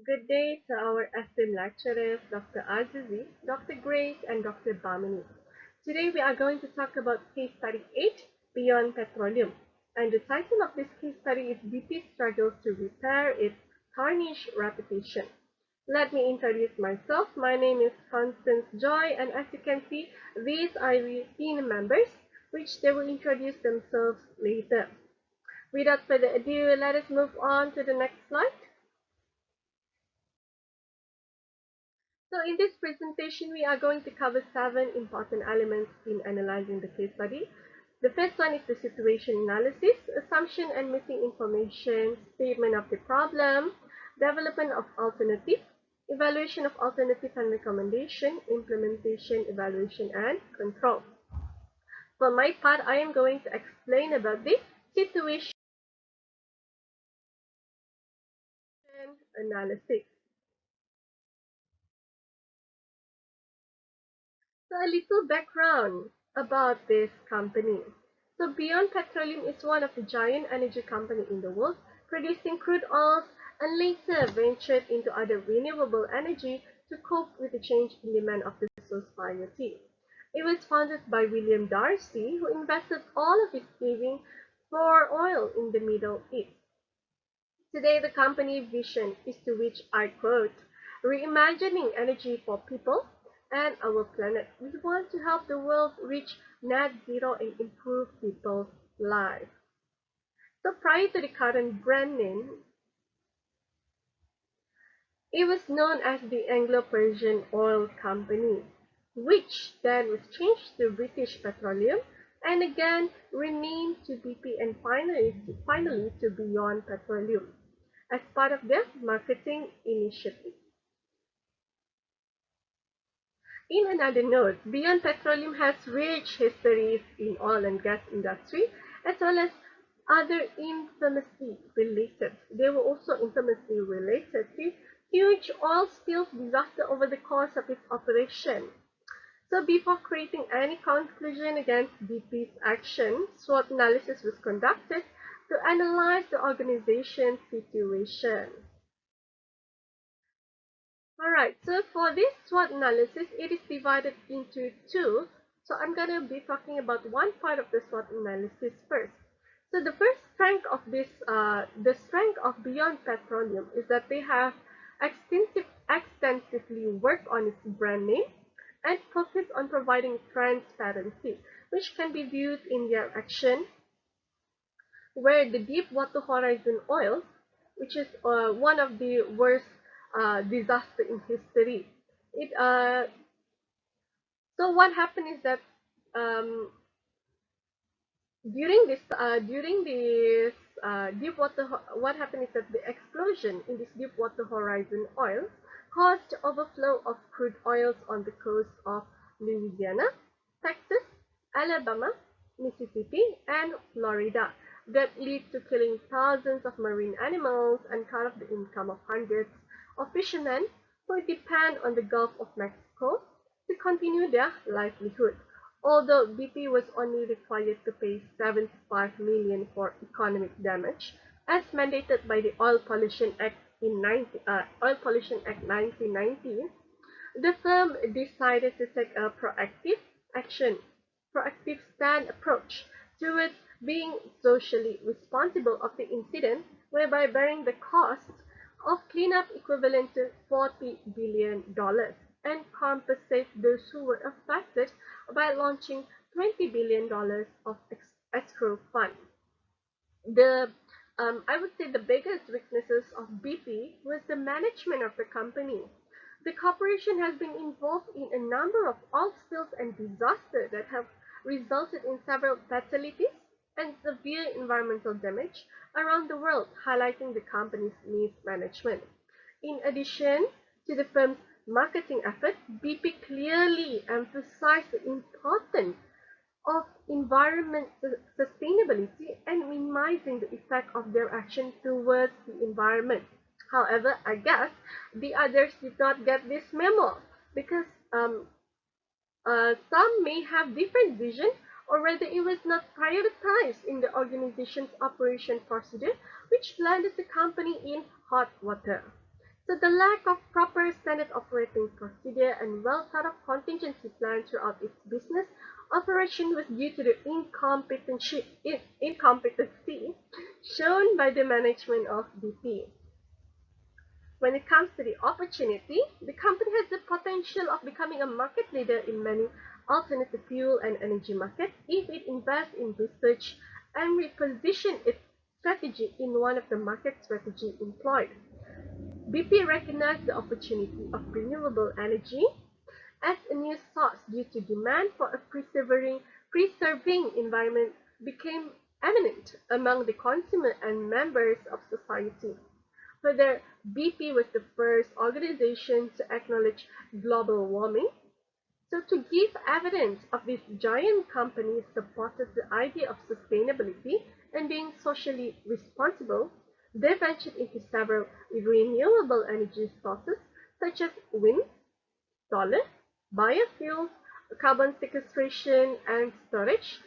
Good day to our esteemed lecturers, Dr. Azizi, Dr. Grace, and Dr. Bamini. Today we are going to talk about case study 8, Beyond Petroleum. And the title of this case study is BP Struggles to Repair Its Tarnished Reputation. Let me introduce myself. My name is Constance Joy, and as you can see, these are the team members, which they will introduce themselves later. Without further ado, let us move on to the next slide. So in this presentation, we are going to cover 7 important elements in analyzing the case study. The first one is the situation analysis, assumption and missing information, statement of the problem, development of alternative, evaluation of alternative and recommendation, implementation, evaluation, and control. For my part, I am going to explain about the situation analysis. So a little background about this company. So Beyond Petroleum is one of the giant energy company in the world, producing crude oils and later ventured into other renewable energy to cope with the change in demand of the society. It was founded by William Darcy, who invested all of his savings for oil in the Middle East. Today, the company vision is to reach, I quote, reimagining energy for people and our planet. We want to help the world reach net zero and improve people's lives. So prior to the current brand name, it was known as the Anglo-Persian Oil Company, which then was changed to British Petroleum and again renamed to BP and finally to Beyond Petroleum as part of their marketing initiative. In another note, Beyond Petroleum has rich histories in oil and gas industry as well as other infamously related. They were also infamously related to huge oil spills disaster over the course of its operation. So before creating any conclusion against BP's action, SWOT analysis was conducted to analyze the organization's situation. Alright, so for this SWOT analysis, it is divided into two. So I'm going to be talking about one part of the SWOT analysis first. So the first strength of the strength of Beyond Petroleum is that they have extensively worked on its brand name and focus on providing transparency, which can be viewed in their action, where the Deepwater Horizon oil, which is one of the worst disaster in history. It So what happened is that um, during this what happened is that the explosion in this Deepwater Horizon oil caused overflow of crude oils on the coast of Louisiana, Texas, Alabama, Mississippi, and Florida that lead to killing thousands of marine animals and cut off the income of hundreds of fishermen who depend on the Gulf of Mexico to continue their livelihood. Although BP was only required to pay 75 million for economic damage, as mandated by the Oil Pollution Act Oil Pollution Act 1990, the firm decided to take a proactive stand approach towards being socially responsible of the incident, whereby bearing the cost of cleanup equivalent to $40 billion and compensate those who were affected by launching $20 billion of escrow fund. The I would say the biggest weaknesses of BP was the management of the company. The corporation has been involved in a number of oil spills and disasters that have resulted in several fatalities and severe environmental damage around the world, highlighting the company's mismanagement. In addition to the firm's marketing effort, BP clearly emphasized the importance of environment sustainability and minimizing the effect of their action towards the environment. However, I guess the others did not get this memo because some may have different vision or rather it was not prioritized in the organization's operation procedure, which landed the company in hot water. So the lack of proper standard operating procedure and well thought of contingency plan throughout its business operation was due to the incompetency shown by the management of BP. When it comes to the opportunity, the company has the potential of becoming a market leader in many alternative fuel and energy markets if it invests in research and reposition its strategy in one of the market strategy employed. BP recognized the opportunity of renewable energy as a new source due to demand for a preserving environment became eminent among the consumer and members of society. Further, BP was the first organization to acknowledge global warming. So to give evidence of this giant company supported the idea of sustainability and being socially responsible, they ventured into several renewable energy sources such as wind, solar, biofuels, carbon sequestration, and storage.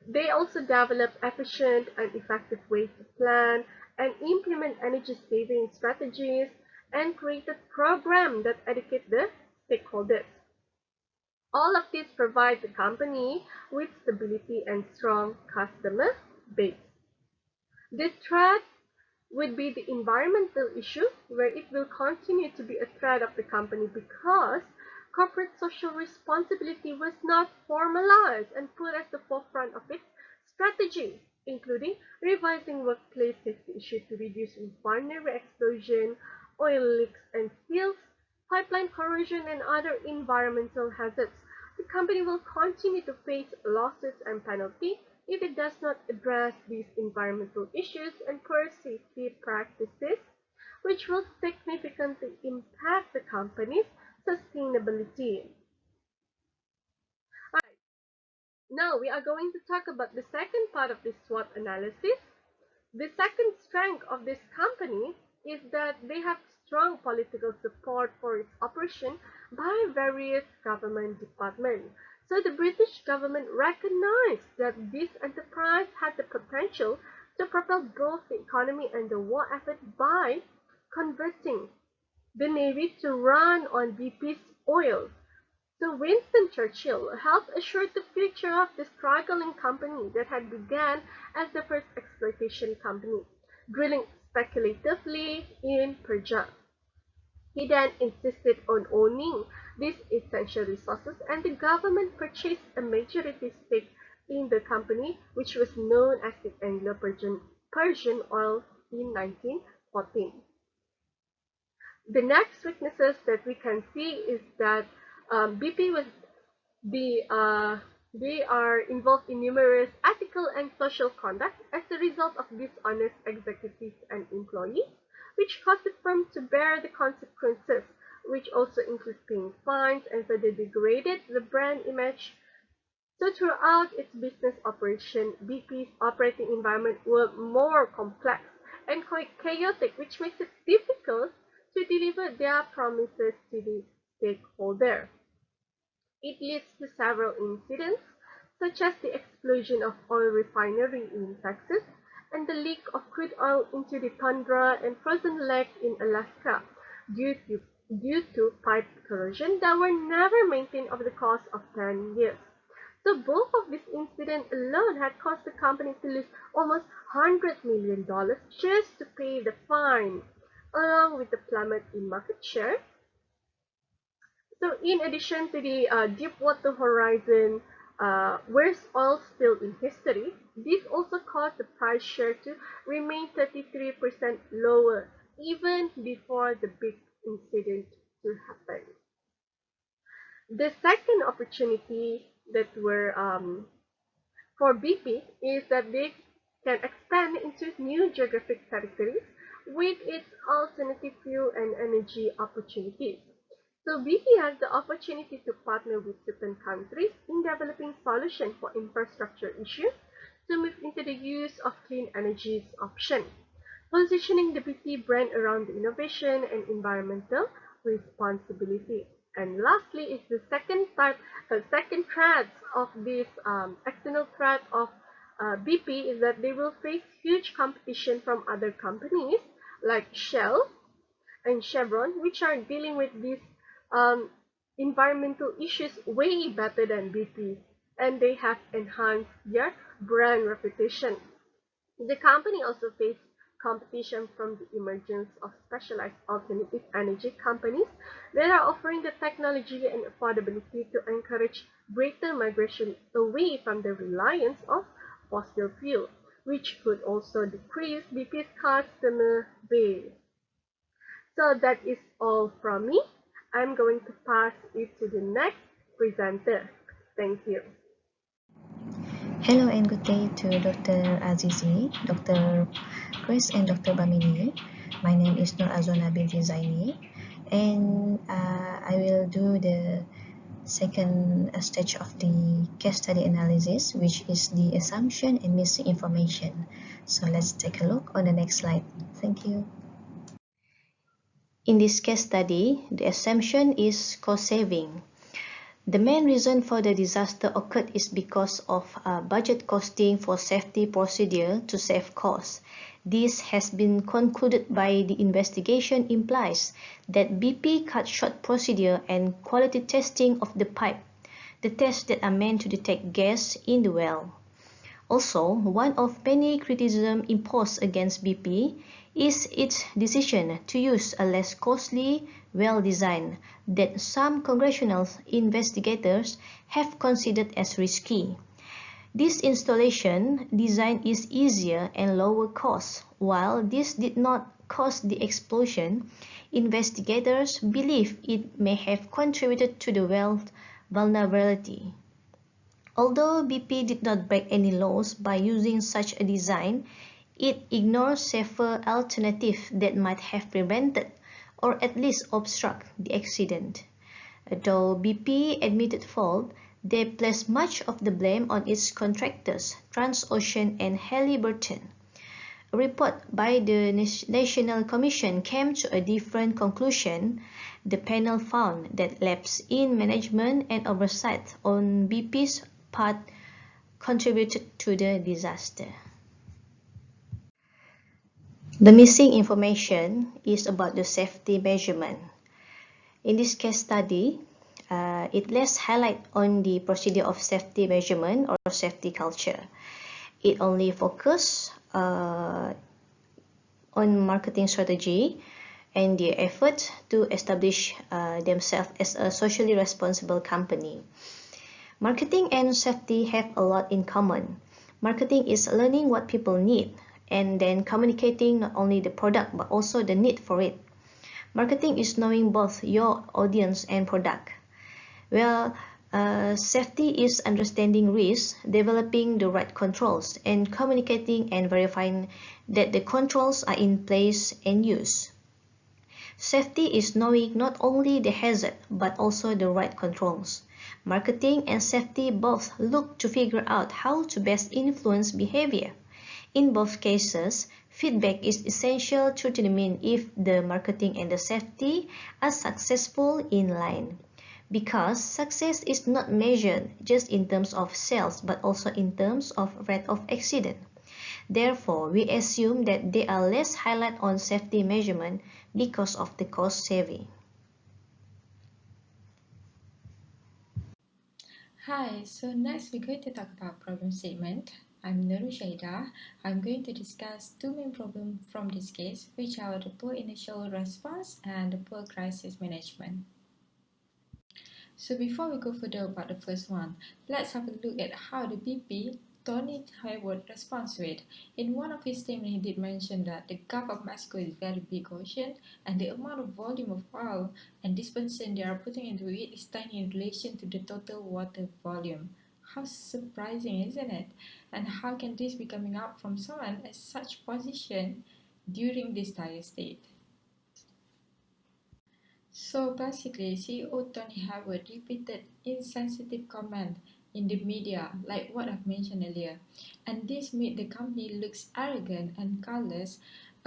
They also develop efficient and effective ways to plan and implement energy-saving strategies and create a program that educate the stakeholders. All of this provide the company with stability and strong customer base. The threat would be the environmental issue, where it will continue to be a threat of the company because corporate social responsibility was not formalized and put at the forefront of its strategy, including revising workplace safety issues to reduce refinery explosion, oil leaks and spills, pipeline corrosion, and other environmental hazards. The company will continue to face lawsuits and penalties if it does not address these environmental issues and poor safety practices, which will significantly impact the company's sustainability. Alright, now we are going to talk about the second part of this SWOT analysis. The second strength of this company is that they have strong political support for its operation by various government departments. So the British government recognized that this enterprise had the potential to propel both the economy and the war effort by converting the navy to run on BP's oil. So Winston Churchill helped assure the future of the struggling company that had begun as the first exploitation company, drilling speculatively in Punjab. He then insisted on owning these essential resources, and the government purchased a majority stake in the company, which was known as the Anglo-Persian Oil in 1914. The next weaknesses that we can see is that BP was they are involved in numerous ethical and social conduct as a result of dishonest executives and employees, which caused the firm to bear the consequences, which also include paying fines, and so they degraded the brand image. So throughout its business operation, BP's operating environment were more complex and quite chaotic, which makes it difficult to deliver their promises to the stakeholder. It leads to several incidents, such as the explosion of oil refinery in Texas and the leak of crude oil into the tundra and frozen lake in Alaska due to pipe corrosion that were never maintained over the course of 10 years. So both of these incidents alone had caused the company to lose almost $100 million just to pay the fine, along with the plummet in market share. So in addition to the Deepwater Horizon worst oil spill in history, this also caused the price share to remain 33% lower even before the big incident to happen. The second opportunity that were for BP is that they can expand into new geographic territories with its alternative fuel and energy opportunities. So BP has the opportunity to partner with certain countries in developing solutions for infrastructure issues to move into the use of clean energy option, positioning the BP brand around the innovation and environmental responsibility. And lastly is the second threat of this external threat of BP is that they will face huge competition from other companies like Shell and Chevron, which are dealing with these um, environmental issues way better than BP, and they have enhanced their brand reputation. The company also faced competition from the emergence of specialized alternative energy companies that are offering the technology and affordability to encourage greater migration away from the reliance of fossil fuel, which could also decrease BP's customer base. So that is all from me. I'm going to pass it to the next presenter. Thank you. Hello and good day to Dr. Azizi, Dr. Chris, and Dr. Bamini. My name is Nur Azona binti Zaini, and I will do the second stage of the case study analysis, which is the assumption and missing information. So let's take a look on the next slide. Thank you. In this case study, the assumption is cost saving. The main reason for the disaster occurred is because of budget costing for safety procedure to save costs. This has been concluded by the investigation implies that BP cut short procedure and quality testing of the pipe, the tests that are meant to detect gas in the well. Also, one of many criticisms imposed against BP is its decision to use a less costly well design that some congressional investigators have considered as risky. This installation design is easier and lower cost. While this did not cause the explosion, investigators believe it may have contributed to the well vulnerability. Although BP did not break any laws by using such a design, it ignored safer alternatives that might have prevented or at least obstruct the accident. Though BP admitted fault, they placed much of the blame on its contractors, Transocean and Halliburton. A report by the National Commission came to a different conclusion. The panel found that lapse in management and oversight on BP's part contributed to the disaster. The missing information is about the safety measurement. In this case study, it less highlight on the procedure of safety measurement or safety culture. It only focus on marketing strategy and the effort to establish themselves as a socially responsible company. Marketing and safety have a lot in common. Marketing is learning what people need and then communicating not only the product but also the need for it. Marketing is knowing both your audience and product. Well, safety is understanding risks, developing the right controls, and communicating and verifying that the controls are in place and used. Safety is knowing not only the hazard but also the right controls. Marketing and safety both look to figure out how to best influence behavior. In both cases, feedback is essential to determine if the marketing and the safety are successful in line. Because success is not measured just in terms of sales but also in terms of rate of accident. Therefore, we assume that they are less highlight on safety measurement because of the cost saving. Hi, so next we're going to talk about problem statement. I'm Nurul Shaida. I'm going to discuss two main problems from this case, which are the poor initial response and the poor crisis management. So before we go further about the first one, let's have a look at how the BP Tony Hayward responds to it. In one of his statements, he did mention that the Gulf of Mexico is a very big ocean and the amount of volume of oil and dispersion they are putting into it is tiny in relation to the total water volume. How surprising, isn't it? And how can this be coming out from someone at such position during this dire state? So basically, CEO Tony Hayward repeated insensitive comments in the media, like what I've mentioned earlier, and this made the company look arrogant and callous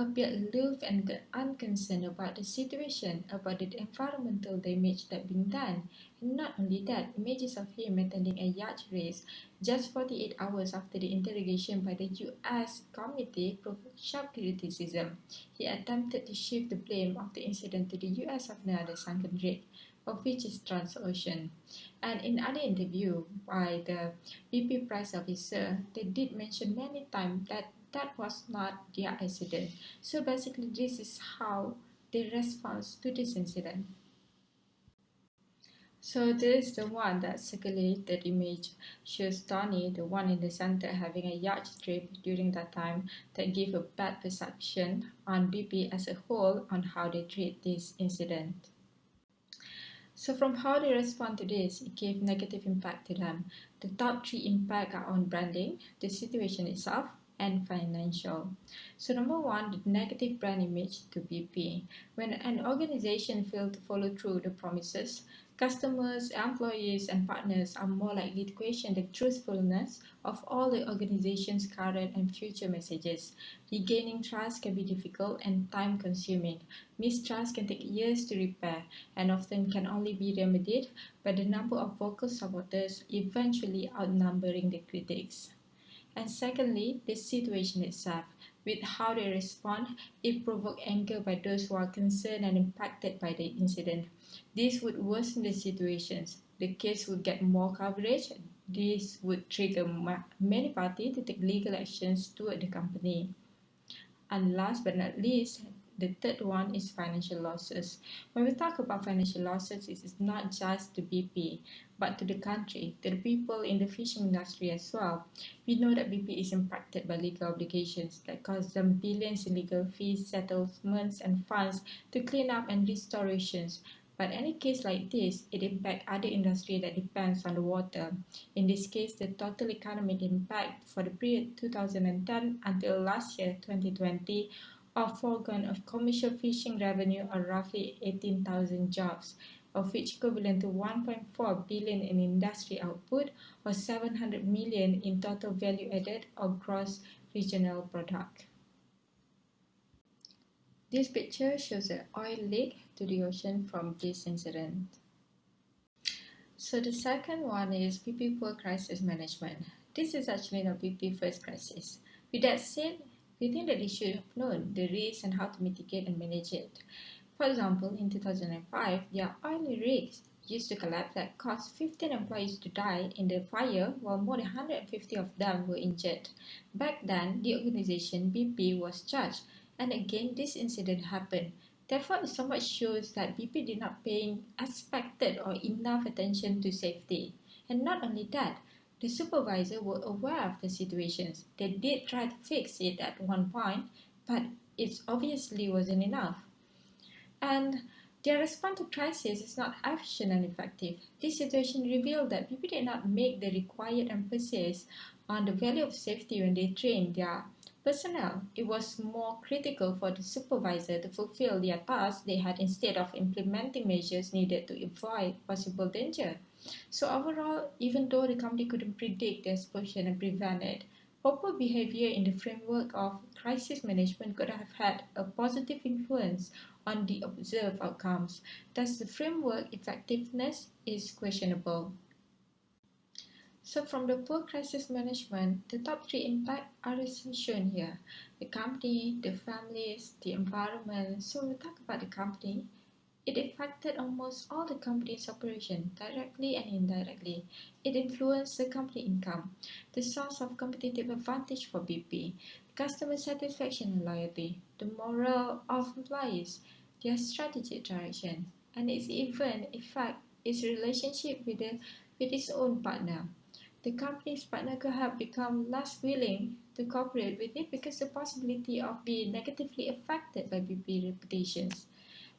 appeared aloof and unconcerned about the situation, about the environmental damage that being done. And not only that, images of him attending a yacht race just 48 hours after the interrogation by the US committee provoked sharp criticism. He attempted to shift the blame of the incident to the US of another sunken rig, of which is Transocean. And in other interview by the BP press officer, they did mention many times that that was not their accident. So basically, this is how they respond to this incident. So this is the one that circulated image shows Tony, the one in the center, having a yacht trip during that time that gave a bad perception on BP as a whole on how they treat this incident. So from how they respond to this, it gave negative impact to them. The top three impact are on branding, the situation itself, and financial. So number one, the negative brand image to BP. When an organization fails to follow through the promises, customers, employees, and partners are more likely to question the truthfulness of all the organization's current and future messages. Regaining trust can be difficult and time-consuming. Mistrust can take years to repair and often can only be remedied by the number of vocal supporters eventually outnumbering the critics. And secondly, the situation itself. With how they respond, it provoked anger by those who are concerned and impacted by the incident. This would worsen the situations. The case would get more coverage. This would trigger many parties to take legal actions toward the company. And last but not least, the third one is financial losses. When we talk about financial losses, it is not just to BP, but to the country, to the people in the fishing industry as well. We know that BP is impacted by legal obligations that cost them billions in legal fees, settlements, and funds to clean up and restorations. But any case like this, it impacts other industry that depends on the water. In this case, the total economic impact for the period 2010 until last year, 2020, of foregone of commercial fishing revenue are roughly 18,000 jobs, of which equivalent to 1.4 billion in industry output or 700 million in total value added or gross regional product. This picture shows an oil leak to the ocean from this incident. So the second one is BP poor crisis management. This is actually not BP first crisis. With that said, we think that they should have known the risk and how to mitigate and manage it. For example, in 2005, their oil rigs used to collapse that caused 15 employees to die in the fire while more than 150 of them were injured. Back then, the organization BP was charged, and again this incident happened. Therefore, it somewhat shows that BP did not pay expected or enough attention to safety. And not only that, the supervisor were aware of the situations. They did try to fix it at one point, but it obviously wasn't enough. And their response to crisis is not efficient and effective. This situation revealed that people did not make the required emphasis on the value of safety when they trained their personnel. It was more critical for the supervisor to fulfill their tasks they had instead of implementing measures needed to avoid possible danger. So overall, even though the company couldn't predict the explosion and prevent it, proper behavior in the framework of crisis management could have had a positive influence on the observed outcomes. Thus, the framework effectiveness is questionable. So from the poor crisis management, the top three impacts are shown here. The company, the families, the environment. So we talk about the company. It affected almost all the company's operation, directly and indirectly. It influenced the company income, the source of competitive advantage for BP, customer satisfaction and loyalty, the morale of employees, their strategic direction, and its even effect its relationship with its own partner. The company's partner could have become less willing to cooperate with it because the possibility of being negatively affected by BP reputations.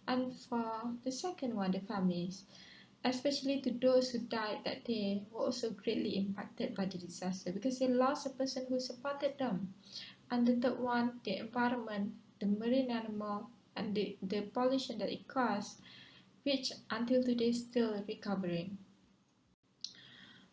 And for the second one, the families, especially to those who died that day, were also greatly impacted by the disaster because they lost a person who supported them. And the third one, the environment, the marine animal, and the pollution that it caused, which until today is still recovering.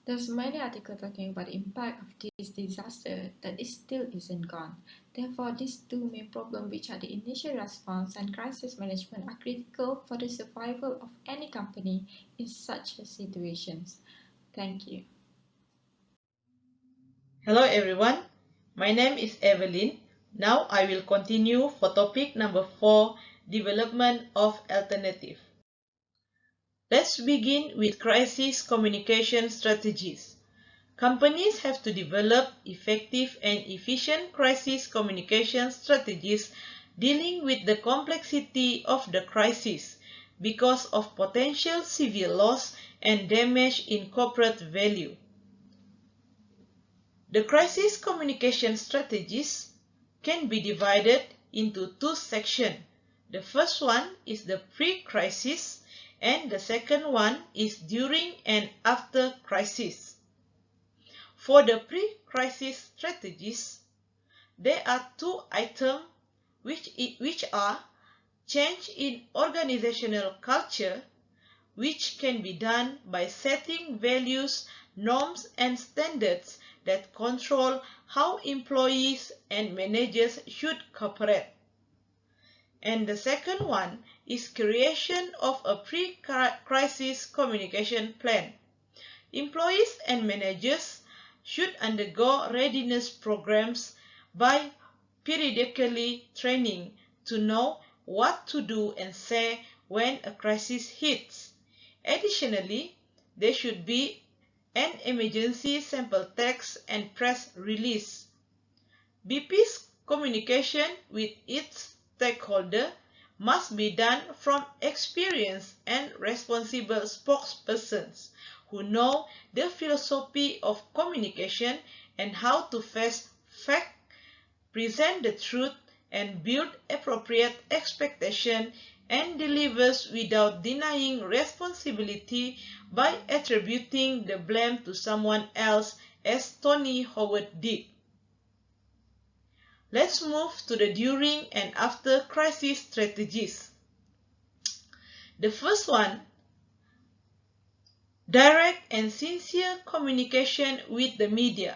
There's many articles talking about the impact of this disaster that it still isn't gone. Therefore, these two main problems, which are the initial response and crisis management, are critical for the survival of any company in such situations. Thank you. Hello everyone, my name is Evelyn. Now I will continue for topic number 4, development of alternative. Let's begin with crisis communication strategies. Companies have to develop effective and efficient crisis communication strategies dealing with the complexity of the crisis because of potential severe loss and damage in corporate value. The crisis communication strategies can be divided into two sections. The first one is the pre-crisis and the second one is during and after crisis. For the pre-crisis strategies, there are two items which are change in organizational culture, which can be done by setting values, norms and standards that control how employees and managers should cooperate. And the second one is creation of a pre-crisis communication plan. Employees and managers should undergo readiness programs by periodically training to know what to do and say when a crisis hits. Additionally, there should be an emergency sample text and press release. BP's communication with its stakeholder must be done from experienced and responsible spokespersons who know the philosophy of communication and how to face facts, present the truth, and build appropriate expectation and delivers without denying responsibility by attributing the blame to someone else as Tony Howard did. Let's move to the during and after crisis strategies. The first one, direct and sincere communication with the media.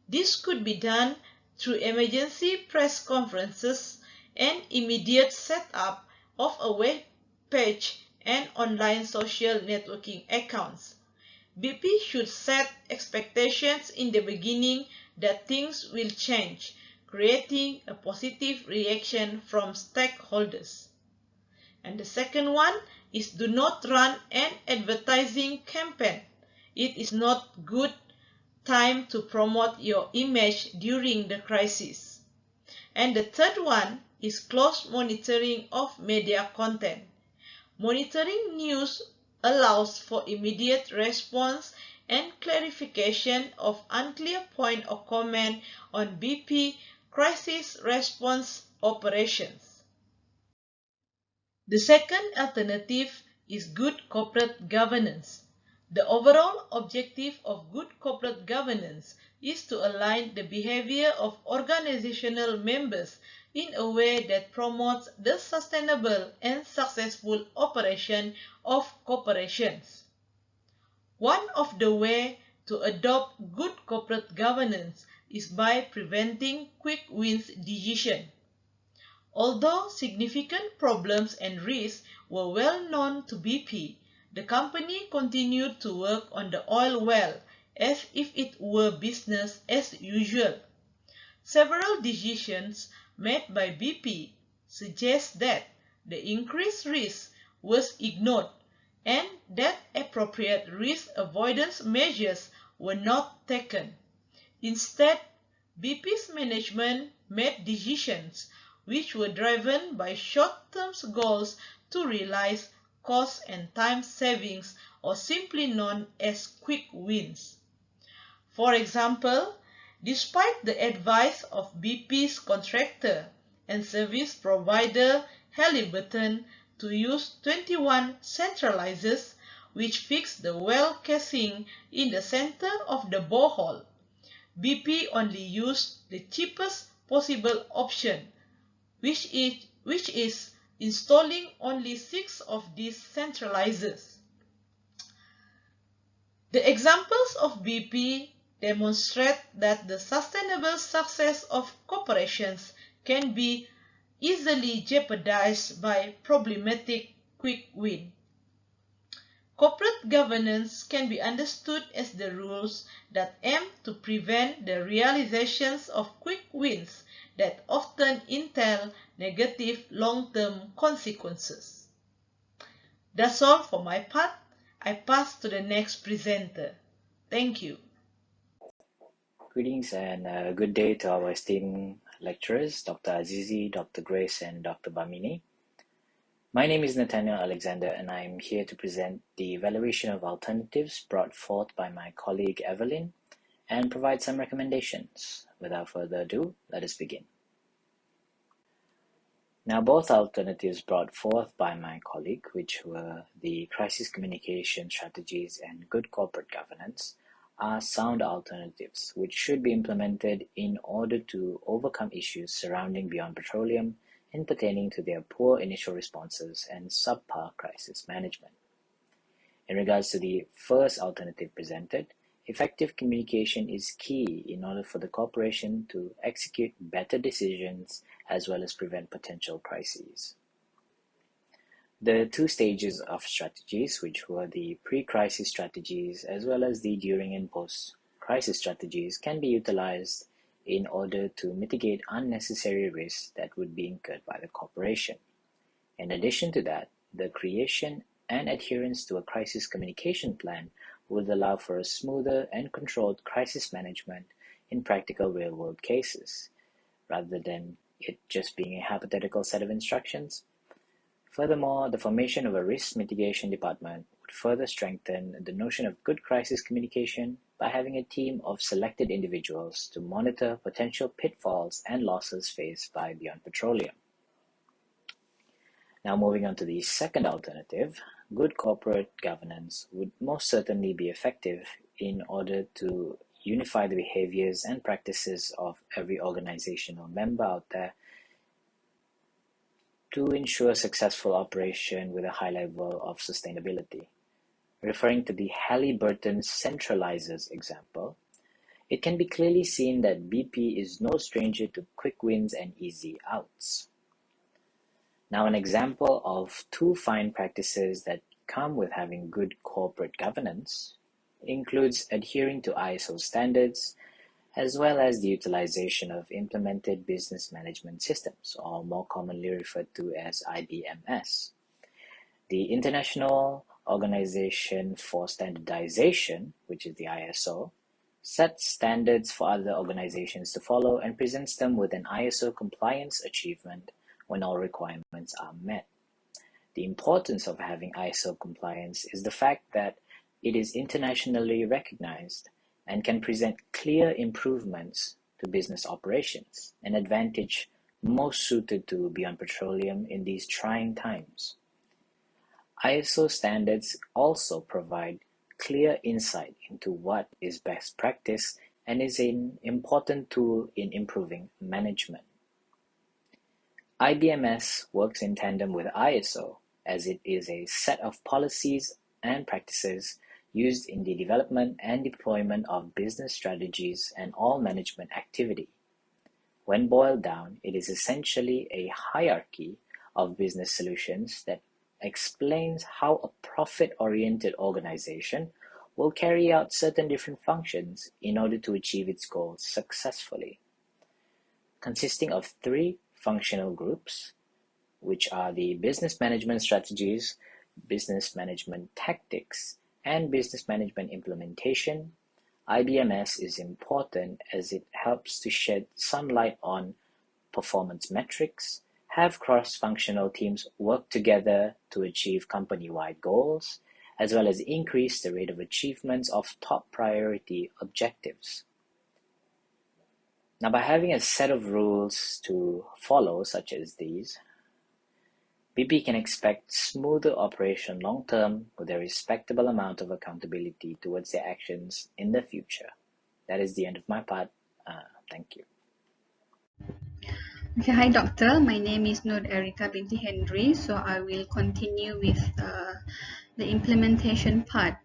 This could be done through emergency press conferences and immediate setup of a web page and online social networking accounts. BP should set expectations in the beginning that things will change, creating a positive reaction from stakeholders. And the second one is do not run an advertising campaign. It is not good time to promote your image during the crisis. And the third one is close monitoring of media content. Monitoring news allows for immediate response and clarification of unclear point of comment on BP crisis response operations. The second alternative is good corporate governance. The overall objective of good corporate governance is to align the behavior of organizational members in a way that promotes the sustainable and successful operation of corporations. One of the ways to adopt good corporate governance is by preventing quick wins decisions. Although significant problems and risks were well known to BP, the company continued to work on the oil well as if it were business as usual. Several decisions made by BP suggest that the increased risk was ignored and that appropriate risk avoidance measures were not taken. Instead, BP's management made decisions which were driven by short-term goals to realize cost and time savings, or simply known as quick wins. For example, despite the advice of BP's contractor and service provider Halliburton to use 21 centralizers which fix the well casing in the center of the borehole, BP only used the cheapest possible option, which is installing only 6 of these centralizers. The examples of BP demonstrate that the sustainable success of corporations can be easily jeopardized by problematic quick wins. Corporate governance can be understood as the rules that aim to prevent the realizations of quick wins that often entail negative long-term consequences. That's all for my part. I pass to the next presenter. Thank you. Greetings and good day to our esteemed lecturers, Dr. Azizi, Dr. Grace, and Dr. Bamini. My name is Nathaniel Alexander, and I am here to present the evaluation of alternatives brought forth by my colleague Evelyn and provide some recommendations. Without further ado, let us begin. Now, both alternatives brought forth by my colleague, which were the crisis communication strategies and good corporate governance, are sound alternatives which should be implemented in order to overcome issues surrounding Beyond Petroleum and pertaining to their poor initial responses and subpar crisis management. In regards to the first alternative presented, effective communication is key in order for the corporation to execute better decisions as well as prevent potential crises. The two stages of strategies, which were the pre-crisis strategies as well as the during and post-crisis strategies, can be utilized in order to mitigate unnecessary risks that would be incurred by the corporation. In addition to that, the creation and adherence to a crisis communication plan would allow for a smoother and controlled crisis management in practical real-world cases, rather than it just being a hypothetical set of instructions. Furthermore, the formation of a risk mitigation department would further strengthen the notion of good crisis communication by having a team of selected individuals to monitor potential pitfalls and losses faced by Beyond Petroleum. Now, moving on to the second alternative, good corporate governance would most certainly be effective in order to unify the behaviors and practices of every organizational member out there to ensure successful operation with a high level of sustainability. Referring to the Halliburton centralizers example, it can be clearly seen that BP is no stranger to quick wins and easy outs. Now, an example of two fine practices that come with having good corporate governance includes adhering to ISO standards, as well as the utilization of implemented business management systems, or more commonly referred to as IBMS. The International Organization for Standardization, which is the ISO, sets standards for other organizations to follow and presents them with an ISO compliance achievement when all requirements are met. The importance of having ISO compliance is the fact that it is internationally recognized and can present clear improvements to business operations, an advantage most suited to Beyond Petroleum in these trying times. ISO standards also provide clear insight into what is best practice and is an important tool in improving management. IBMS works in tandem with ISO as it is a set of policies and practices used in the development and deployment of business strategies and all management activity. When boiled down, it is essentially a hierarchy of business solutions that explains how a profit-oriented organization will carry out certain different functions in order to achieve its goals successfully. Consisting of three functional groups, which are the business management strategies, business management tactics, and business management implementation, IBMS is important as it helps to shed some light on performance metrics, have cross-functional teams work together to achieve company-wide goals, as well as increase the rate of achievements of top priority objectives. Now, by having a set of rules to follow, such as these, BP can expect smoother operation long-term with a respectable amount of accountability towards their actions in the future. That is the end of my part. Thank you. Okay, hi doctor. My name is Nur Erika binti Henry. So I will continue with the implementation part.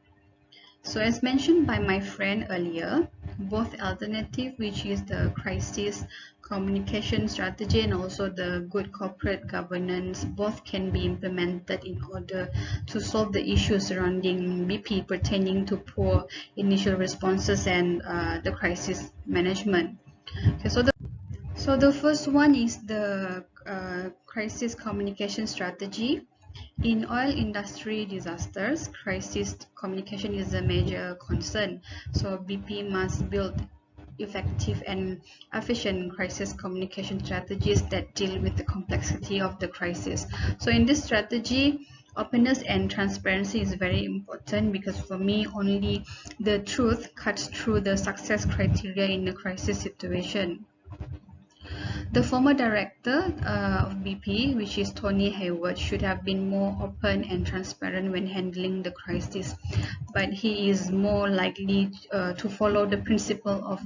So as mentioned by my friend earlier, both alternative, which is the crisis communication strategy and also the good corporate governance, both can be implemented in order to solve the issues surrounding BP pertaining to poor initial responses and the crisis management. Okay, so the first one is the crisis communication strategy. In oil industry disasters, crisis communication is a major concern. So BP must build effective and efficient crisis communication strategies that deal with the complexity of the crisis. So in this strategy, openness and transparency is very important, because for me, only the truth cuts through the success criteria in a crisis situation. The former director of BP, which is Tony Hayward, should have been more open and transparent when handling the crisis, but he is more likely to follow the principle of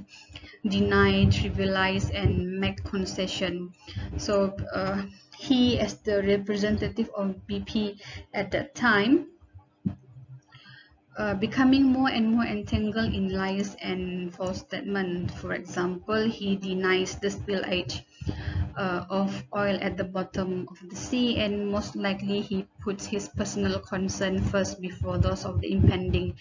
deny, trivialize, and make concession. So he, as the representative of BP at that time, becoming more and more entangled in lies and false statements. For example, he denies the spillage of oil at the bottom of the sea, and most likely he puts his personal concern first before those of the impending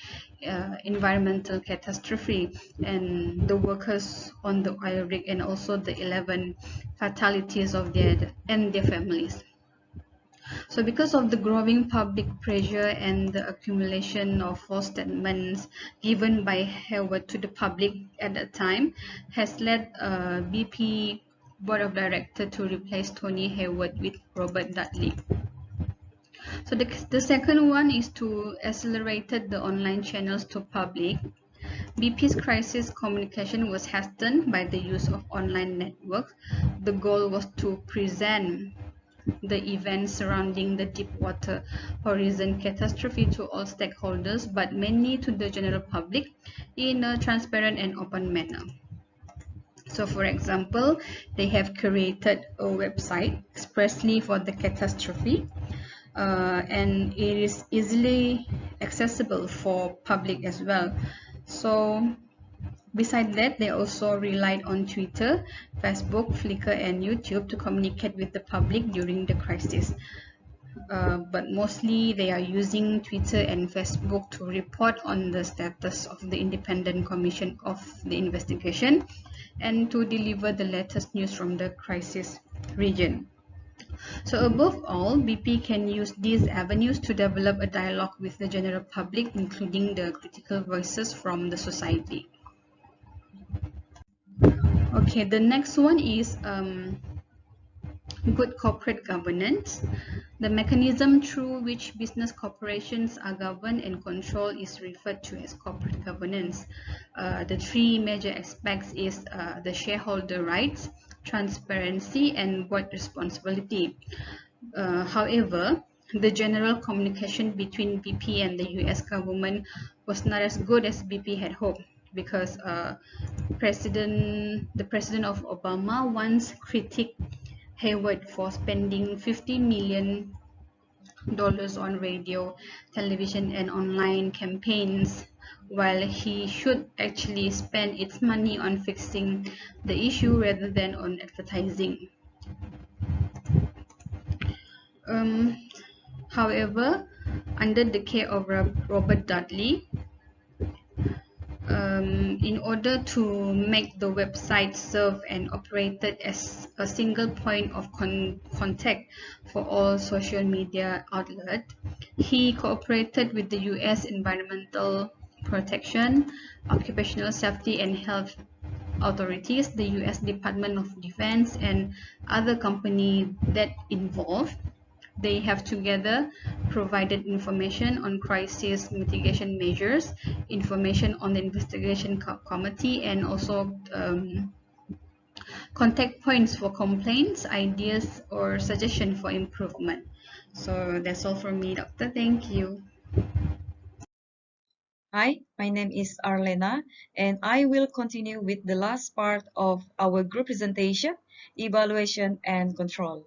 environmental catastrophe and the workers on the oil rig, and also the 11 fatalities of their and their families. So because of the growing public pressure and the accumulation of false statements given by Hayward to the public at that time, has led BP board of directors to replace Tony Hayward with Robert Dudley. So the second one is to accelerate the online channels to public. BP's crisis communication was hastened by the use of online networks. The goal was to present the events surrounding the Deepwater Horizon catastrophe to all stakeholders, but mainly to the general public, in a transparent and open manner. So for example, they have created a website expressly for the catastrophe, and it is easily accessible for public as well. So besides that, they also relied on Twitter, Facebook, Flickr, and YouTube to communicate with the public during the crisis. But mostly they are using Twitter and Facebook to report on the status of the independent commission of the investigation and to deliver the latest news from the crisis region. So above all, BP can use these avenues to develop a dialogue with the general public, including the critical voices from the society. Okay, the next one is good corporate governance. The mechanism through which business corporations are governed and controlled is referred to as corporate governance. The three major aspects is the shareholder rights, transparency, and board responsibility. However, the general communication between BP and the US government was not as good as BP had hoped, because the president of Obama once critiqued Hayward for spending $50 million on radio, television, and online campaigns, while he should actually spend its money on fixing the issue rather than on advertising. However, under the care of Robert Dudley, in order to make the website serve and operated as a single point of contact for all social media outlets, he cooperated with the US Environmental Protection, Occupational Safety and Health authorities, the US Department of Defense, and other companies that involved. They have together provided information on crisis mitigation measures, information on the investigation committee, and also contact points for complaints, ideas, or suggestions for improvement. So that's all from me, Doctor. Thank you. Hi, my name is Arlena, and I will continue with the last part of our group presentation, evaluation and control.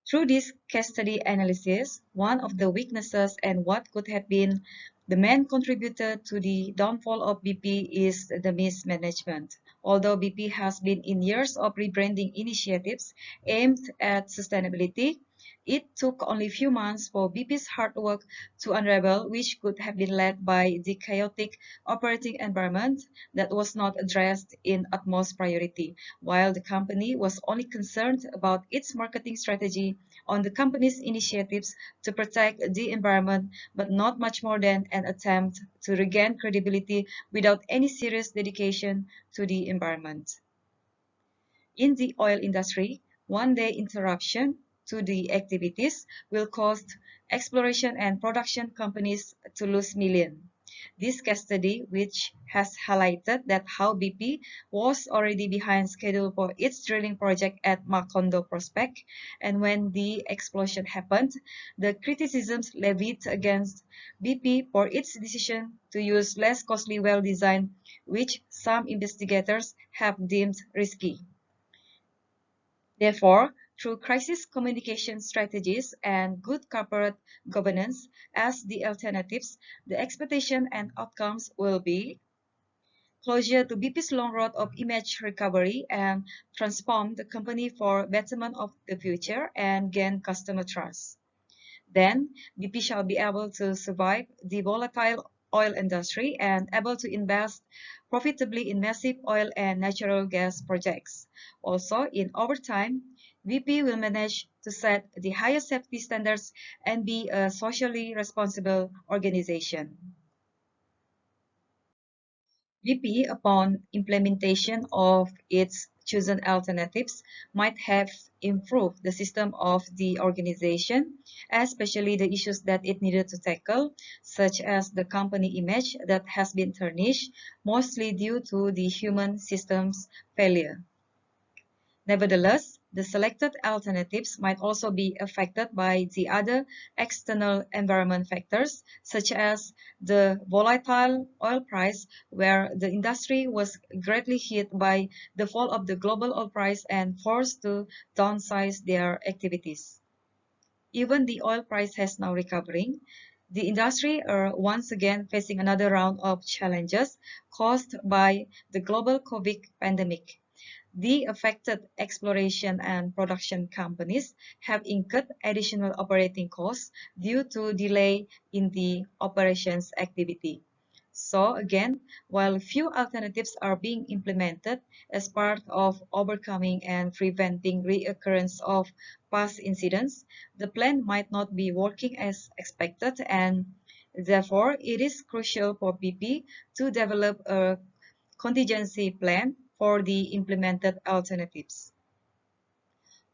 Through this case study analysis, one of the weaknesses and what could have been the main contributor to the downfall of BP is the mismanagement. Although BP has been in years of rebranding initiatives aimed at sustainability, it took only a few months for BP's hard work to unravel, which could have been led by the chaotic operating environment that was not addressed in utmost priority, while the company was only concerned about its marketing strategy on the company's initiatives to protect the environment, but not much more than an attempt to regain credibility without any serious dedication to the environment. In the oil industry, one-day interruption to the activities will cause exploration and production companies to lose millions. This case study, which has highlighted that how BP was already behind schedule for its drilling project at Macondo Prospect, and when the explosion happened, the criticisms levied against BP for its decision to use less costly well design, which some investigators have deemed risky. Therefore, through crisis communication strategies and good corporate governance as the alternatives, the expectation and outcomes will be closure to BP's long road of image recovery and transform the company for betterment of the future and gain customer trust. Then, BP shall be able to survive the volatile oil industry and able to invest profitably in massive oil and natural gas projects. Also, in overtime, BP will manage to set the highest safety standards and be a socially responsible organization. BP, upon implementation of its chosen alternatives, might have improved the system of the organization, especially the issues that it needed to tackle, such as the company image that has been tarnished, mostly due to the human systems failure. Nevertheless, the selected alternatives might also be affected by the other external environment factors, such as the volatile oil price, where the industry was greatly hit by the fall of the global oil price and forced to downsize their activities. Even the oil price has now recovering. The industry are once again facing another round of challenges caused by the global COVID pandemic. The affected exploration and production companies have incurred additional operating costs due to delay in the operations activity. So again, while few alternatives are being implemented as part of overcoming and preventing reoccurrence of past incidents, the plan might not be working as expected, and therefore it is crucial for BP to develop a contingency plan for the implemented alternatives.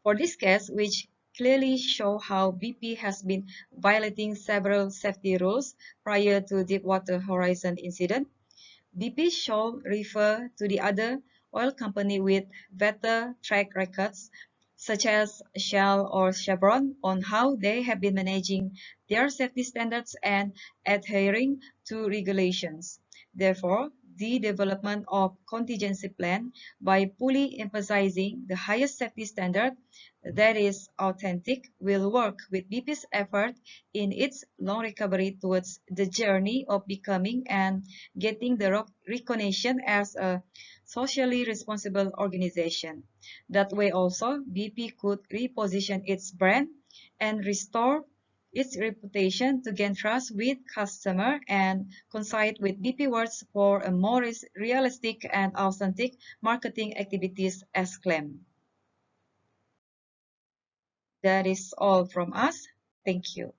For this case, which clearly show how BP has been violating several safety rules prior to Deepwater Horizon incident, BP should refer to the other oil company with better track records, such as Shell or Chevron, on how they have been managing their safety standards and adhering to regulations. Therefore, the development of contingency plan by fully emphasizing the highest safety standard that is authentic will work with BP's effort in its long recovery towards the journey of becoming and getting the recognition as a socially responsible organization. That way also, BP could reposition its brand and restore its reputation to gain trust with customer and coincide with BP words for a more realistic and authentic marketing activities as claimed. That is all from us. Thank you.